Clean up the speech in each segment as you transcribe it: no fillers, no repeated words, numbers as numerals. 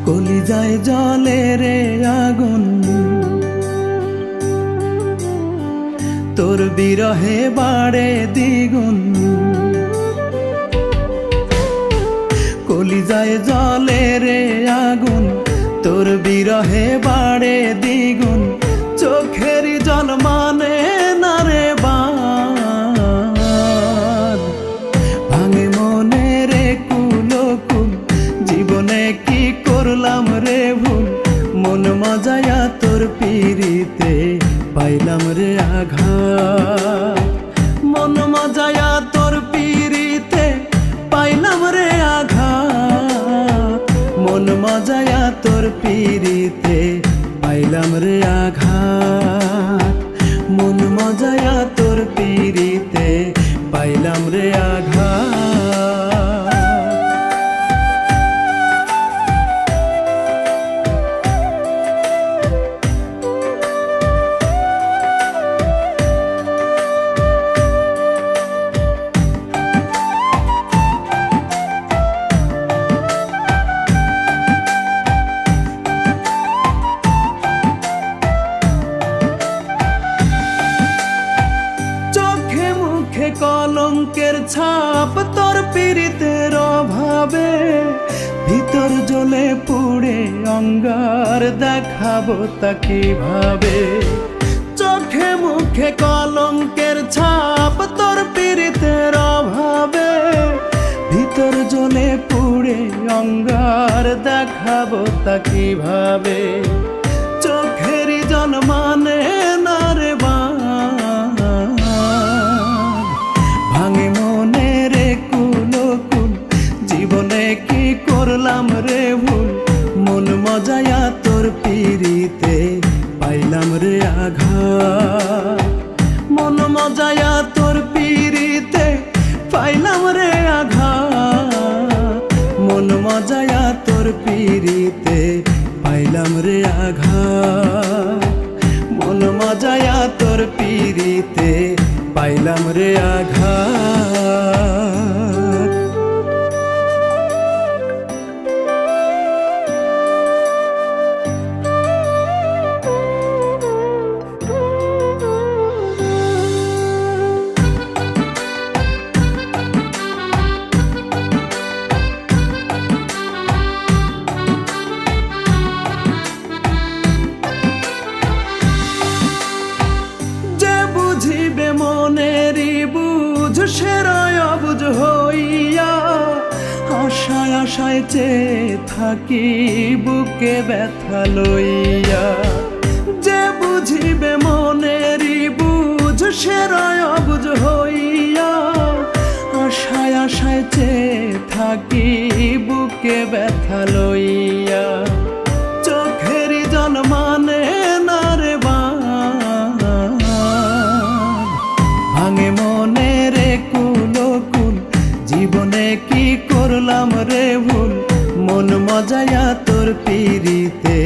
কলিজায় জ্বলে রে আগুন, তোর বিরহে বাড়ে দ্বিগুণ। কলিজায় জ্বলে রে আগুন, তোর বিরহে বাড়ে দ্বিগুণ। চোখেরই জল মানে না রে বাঁধ, ভাঙে মনে রে কুলকুল। জীবনে কি করলাম রে ভুল, মন মজায়া তোর পিরিতে পাইলাম রে আঘাত। মন মজায়া তোর পিরিতে পাইলাম রে আঘাত। মন মজায়া তোর পিরিতে পাইলাম রে আঘাত। মন মজায়া তোর পিরিতে পাইলাম রে আঘাত। কলঙ্কের ছাপ তোর পীড়িতের অভাবে, ভিতর জ্বলে পুড়ে অঙ্গার দেখাবো তা কিভাবে। চোখে মুখে কলঙ্কের ছাপ তোর পীড়িতের অভাবে, ভিতর জ্বলে পুড়ে অঙ্গার দেখাবো তা কিভাবে। চোখেরই জল মানে না রে ভাঙে মনে রে কুলকুল। জীবনে কি করলাম রে ভুল, মন মজায়া তোর পিরিতে পাইলাম রে আঘাত। মন মজায়া তোর পিরিতে পাইলাম রে আঘাত। মন মজায়া তোর পিরিতে পাইলাম রে আঘাত। মন মজায়া তোর পিরিতে পাইলাম রে আঘাত। সেরায় অবুঝ হইয়া আশায় আশায় চেয়ে থাকি বুকে ব্যথা লইয়া। যে বুঝিবে মনেরই বুঝ সেরায় অবুঝ হইয়া আশায় আশায় চেয়ে থাকি বুকে ব্যথা লইয়া। চোখেরই জল মানে না রে ভাঙে মনে রে কুলকুল। জীবনে কি করলাম রে ভুল, মন মজায়া তোর পিরিতে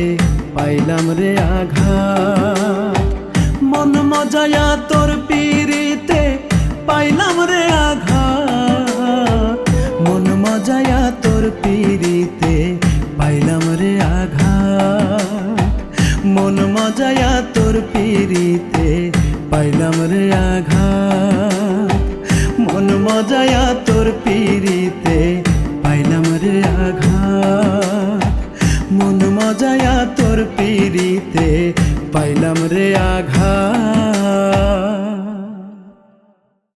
পাইলাম রে আঘাত। মন মজায়া তোর পিরিতে পাইলাম রে আঘাত। মন মজায়া তোর পিরিতে পাইলাম রে আঘাত। মন মজায়া তোর পিরিতে পাইলাম রে আঘাত। মন মজায়া তোর পিরিতে পাইলাম রে আঘাত। মন মজায়া তোর পিরিতে পাইলাম রে আঘাত।